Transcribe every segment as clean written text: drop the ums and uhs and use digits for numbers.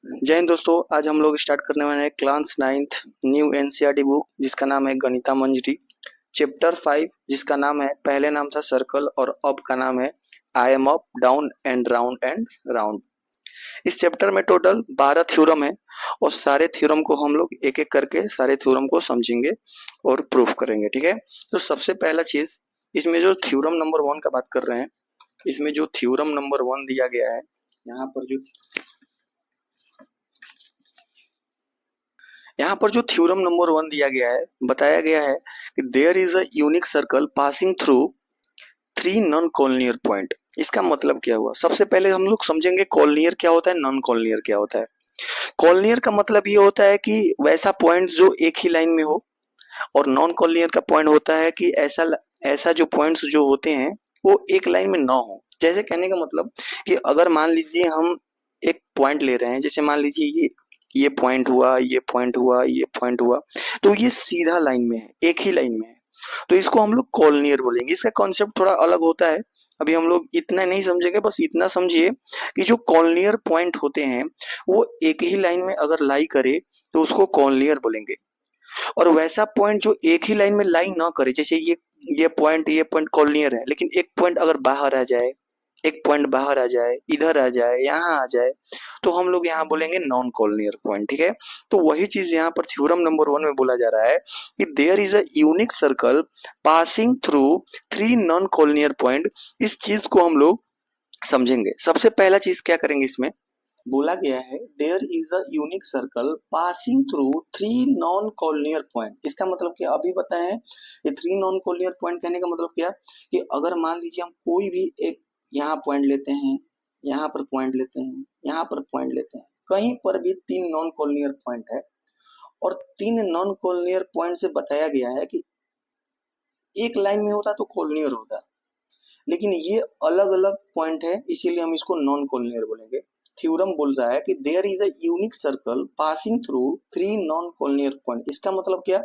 जय हिंद दोस्तों, आज हम लोग स्टार्ट करने वाले हैं class 9th new NCERT book जिसका नाम है गणिता मंजरी। चैप्टर 5 जिसका नाम है, पहले नाम था सर्कल और अब का नाम है I am up down and round. इस चैप्टर में टोटल 12 थ्योरम है और सारे थ्योरम को हम लोग एक एक करके सारे थ्योरम को समझेंगे और प्रूफ करेंगे। ठीक है, तो सबसे पहला चीज, इसमें जो थ्योरम नंबर 1 का बात कर रहे हैं, इसमें जो थ्योरम नंबर 1 दिया गया है, यहाँ पर जो थ्योरम नंबर 1 दिया गया है, बताया गया है कि there is a unique circle passing through 3 non collinear point. इसका मतलब क्या हुआ? सबसे पहले हम लोग समझेंगे कॉलिनियर क्या होता है, नॉन कॉलिनियर क्या होता है। कॉलिनियर का मतलब ये होता है कि वैसा पॉइंट जो एक ही लाइन में हो, और नॉन कॉलिनियर का पॉइंट होता है कि ऐसा ऐसा जो पॉइंट्स जो होते हैं वो एक लाइन में ना हो। जैसे कहने का मतलब कि अगर मान लीजिए हम एक पॉइंट ले रहे हैं, जैसे मान लीजिए ये पॉइंट हुआ, ये पॉइंट हुआ, ये पॉइंट हुआ, तो ये सीधा लाइन में है, एक ही लाइन में है, तो इसको हम लोग कॉलिनियर बोलेंगे। इसका कॉन्सेप्ट थोड़ा अलग होता है, अभी हम लोग इतना नहीं समझेंगे, बस इतना समझिए कि जो कॉलिनियर पॉइंट होते हैं वो एक ही लाइन में अगर लाई करे तो उसको कॉलिनियर बोलेंगे। और वैसा पॉइंट जो एक ही लाइन में लाइन ना करे, जैसे ये पॉइंट कॉलिनियर है, लेकिन एक पॉइंट अगर बाहर आ जाए, एक पॉइंट बाहर आ जाए, इधर आ जाए, यहाँ आ जाए, तो हम लोग यहाँ बोलेंगे नॉन कॉलिनियर पॉइंट। ठीक है, तो वही चीज यहाँ पर थ्योरम नंबर 1 में बोला जा रहा है कि there is a unique circle passing through 3 non collinear point. इस चीज को हम लोग समझेंगे। सबसे पहला चीज क्या करेंगे, इसमें बोला गया है there is a unique circle passing through 3 non collinear point. इसका मतलब क्या अभी बताए हैं, ये 3 नॉन कॉलिनियर पॉइंट कहने का मतलब क्या कि अगर मान लीजिए हम कोई भी एक यहाँ पॉइंट लेते हैं, यहाँ पर पॉइंट लेते हैं, यहाँ पर पॉइंट लेते हैं, कहीं पर भी 3 नॉन कॉलिनियर पॉइंट है, और 3 नॉन कॉलिनियर पॉइंट से बताया गया है कि एक लाइन में होता तो कॉलिनियर होता, लेकिन ये अलग अलग पॉइंट है, इसीलिए हम इसको नॉन कॉलिनियर बोलेंगे। थ्योरम बोल रहा है कि there is a unique circle passing through 3 non collinear point. इसका मतलब क्या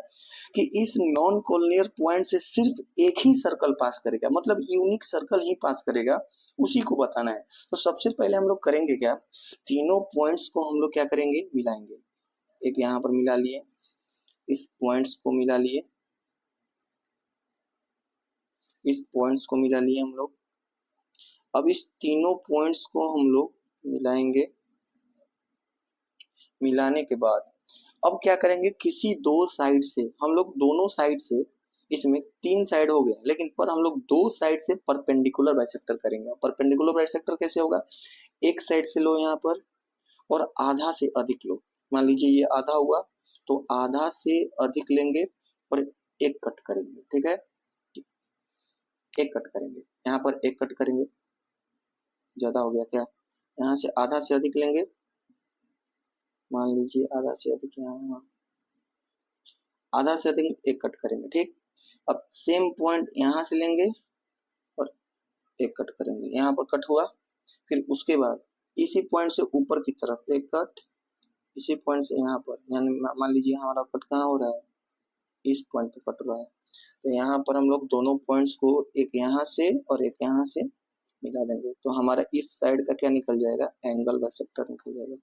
कि इस नॉन कॉलिनियर पॉइंट से सिर्फ एक ही सर्कल पास करेगा, मतलब यूनिक सर्कल ही पास करेगा, उसी को बताना है। तो सबसे पहले हम लोग करेंगे क्या, तीनों पॉइंट्स को हम लोग क्या करेंगे, मिलाएंगे। एक यहाँ पर मिला लिए, इस पॉइंट्स को मिला लिए, इस पॉइंट्स को मिला लिए हम लोग। अब इस तीनों पॉइंट्स को हम लोग मिलाएंगे। मिलाने के बाद अब क्या करेंगे, किसी दो साइड से हम लोग, दोनों साइड से, इसमें 3 साइड हो गए, लेकिन पर हम लोग 2 साइड से परपेंडिकुलर बाइसेक्टर करेंगे। परपेंडिकुलर बाइसेक्टर कैसे होगा, एक साइड से लो यहाँ पर और आधा से अधिक लो। मान लीजिए ये आधा हुआ, तो आधा से अधिक लेंगे और एक कट करेंगे। ठीक है, एक कट करेंगे, यहाँ पर एक कट करेंगे, ज्यादा हो गया क्या, यहाँ से आधा से अधिक लेंगे, मान लीजिए आधा से अधिक, यहाँ आधा से अधिक एक कट करेंगे। ठीक, अब सेम पॉइंट यहाँ से लेंगे और एक कट करेंगे, यहाँ पर कट हुआ, फिर उसके बाद इसी पॉइंट से ऊपर की तरफ एक कट, इसी पॉइंट से यहाँ पर, यानी मान लीजिए हमारा कट कहाँ हो रहा है, इस पॉइंट पे कट रहा है, तो यहाँ पर हम लोग दोनों पॉइंट्स को एक यहाँ से और एक यहाँ से मिला देंगे, तो हमारा इस साइड का क्या निकल जाएगा, एंगल बाइसेक्टर निकल जाएगा।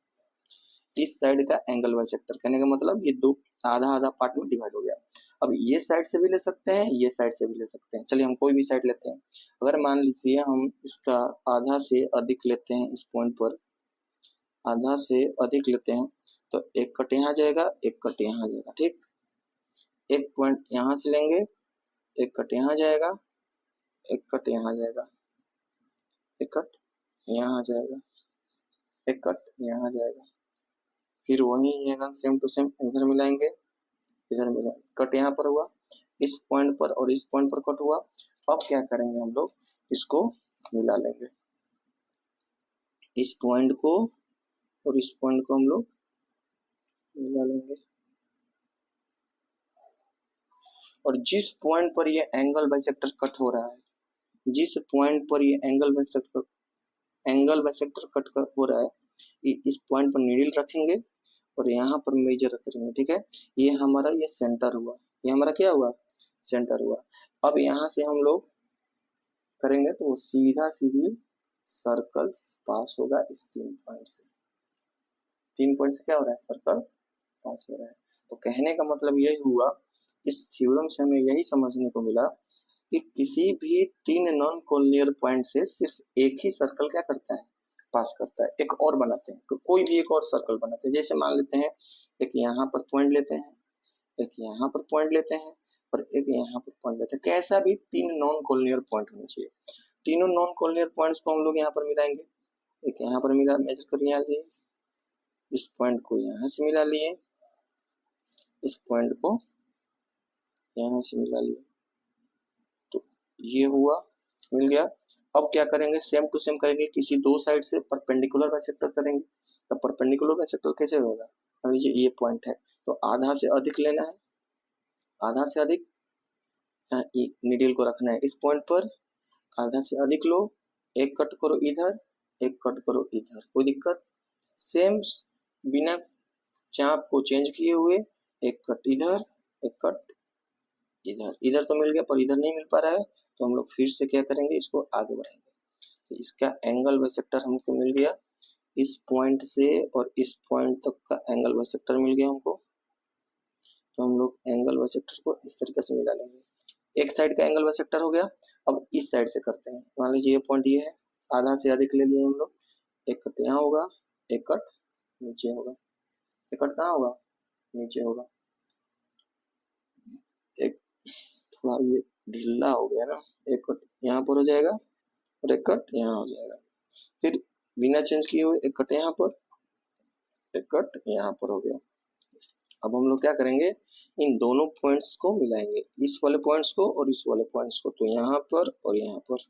इस साइड का एंगल बाइसेक्टर कहने का मतलब ये दो आधा आधा पार्ट में डिवाइड हो गया। अब ये साइड से भी ले सकते हैं, ये साइड से भी ले सकते हैं। चलिए हम कोई भी साइड लेते हैं। अगर मान लीजिए हम इसका आधा से अधिक लेते हैं, इस पॉइंट पर आधा से अधिक लेते हैं, तो एक कट यहाँ जाएगा, एक कट यहाँ जाएगा। ठीक, एक पॉइंट यहाँ से लेंगे, एक कट यहाँ जाएगा, एक कट यहाँ जाएगा, एक कट यहाँ जाएगा, एक कट यहाँ जाएगा, फिर वही सेम टू सेम इधर मिलाएंगे, इधर मिलाएंगे, कट यहाँ पर हुआ, इस पॉइंट पर और इस पॉइंट पर कट हुआ। अब क्या करेंगे, हम लोग इसको मिला लेंगे, इस पॉइंट को और इस पॉइंट को हम लोग मिला लेंगे, और जिस पॉइंट पर ये एंगल बाइसेक्टर कट हो रहा है, जिस पॉइंट पर ये एंगल बाइसेक्टर कट हो रहा है, इस पॉइंट पर नीडल रखेंगे और यहाँ पर मेजर रखेंगे। ठीक है, ये हमारा ये सेंटर हुआ, ये हमारा क्या हुआ, सेंटर हुआ। अब यहाँ से हम लोग करेंगे तो वो सीधा सीधी सर्कल पास होगा इस 3 पॉइंट से। 3 पॉइंट से क्या हो रहा है, सर्कल पास हो रहा है। तो कहने का मतलब यही हुआ, इस थ्योरम से हमें यही समझने को मिला कि किसी भी 3 नॉन कोलिनियर पॉइंट से सिर्फ एक ही सर्कल क्या करता है, पास करता है। एक और बनाते हैं, तो कोई भी एक और सर्कल बनाते हैं। जैसे मान लेते हैं एक यहाँ पर पॉइंट लेते हैं, एक यहाँ पर पॉइंट लेते हैं और एक यहाँ पर पॉइंट लेते हैं। कैसा भी 3 नॉन कोलिनियर पॉइंट होने चाहिए। तीनों नॉन कोलिनियर पॉइंट्स को हम लोग यहाँ पर मिलाएंगे। एक यहाँ पर मिला, मेजर कर लिया, इस पॉइंट को यहाँ से मिला लिए, इस पॉइंट को यहाँ से मिला लिए, तो ये हुआ, मिल गया। अब क्या करेंगे, सेम टू सेम करेंगे, किसी दो साइड से परपेंडिकुलर बाइसेक्टर करेंगे। तो परपेंडिकुलर बाइसेक्टर कैसे होगा, मान लीजिए ये पॉइंट है, तो आधा से अधिक लेना है, आधा से अधिक नीडल को रखना है इस पॉइंट पर, आधा से अधिक लो, एक कट करो इधर, एक कट करो इधर, कोई दिक्कत। सेम बिना चाप को चेंज किए हुए, एक कट इधर, एक कट इधर। इधर तो मिल गया पर इधर नहीं मिल पा रहा है, तो हम लोग फिर से क्या करेंगे, इसको आगे बढ़ाएंगे। तो इसका एंगल बाइसेक्टर हमको मिल गया, इस पॉइंट से और इस पॉइंट तक का एंगल बाइसेक्टर मिल गया हमको। तो हम लोग एंगल बाइसेक्टर को इस तरीके से मिला लेंगे। एक साइड का एंगल बाइसेक्टर हो गया। अब इस साइड से करते हैं। मान लीजिए ये पॉइंट ये है, आधा से अधिक ले लिए हम लोग, एक कट यहाँ होगा, एक कट नीचे होगा, एक कट कहाँ होगा, नीचे होगा। एक थोड़ा ये ढीला हो गया ना, एक कट यहाँ पर हो जाएगा और एक कट यहाँ हो जाएगा। फिर बिना चेंज किए हुए एक कट यहाँ पर, एक कट यहाँ पर हो गया। अब हम लोग क्या करेंगे, इन दोनों पॉइंट्स को मिलाएंगे, इस वाले पॉइंट्स को और इस वाले पॉइंट्स को। तो यहाँ पर और यहाँ पर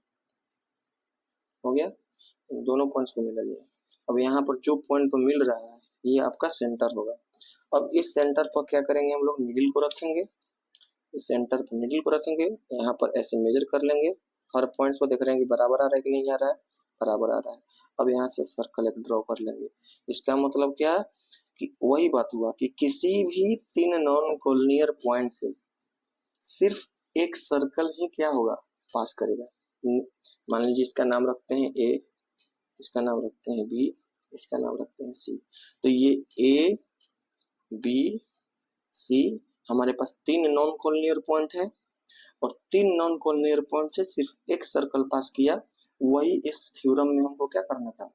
हो गया, इन दोनों पॉइंट्स को मिला लिया। अब यहाँ पर जो पॉइंट पर मिल रहा है ये आपका सेंटर होगा। अब इस सेंटर पर क्या करेंगे, हम लोग नीडल को रखेंगे, इस सेंटर पर नीडल को रखेंगे, यहाँ पर ऐसे मेजर कर लेंगे। हर पॉइंट पर देख रहे हैं कि बराबर आ रहा है कि नहीं आ रहा है, बराबर आ रहा है। अब यहाँ से सर्कल एक ड्रॉ कर लेंगे। इसका मतलब क्या, कि वही बात हुआ कि किसी भी 3 नॉन कोलिनियर पॉइंट से सिर्फ एक सर्कल ही क्या होगा, पास करेगा। मान लीजिए इसका नाम रखते हैं ए, इसका नाम रखते हैं बी, इसका नाम रखते हैं सी। तो ये ए बी सी हमारे पास 3 नॉन कोलिनियर पॉइंट है और 3 नॉन कोलिनियर पॉइंट से सिर्फ एक सर्कल पास किया। वही इस थ्योरम में हमको क्या करना था,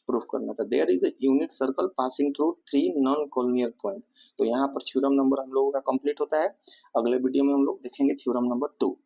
प्रूफ करना था। There is a unique circle passing through 3 non collinear point. तो यहाँ पर थ्योरम नंबर हम लोगों का कंप्लीट होता है। अगले वीडियो में हम लोग देखेंगे थ्योरम नंबर 2।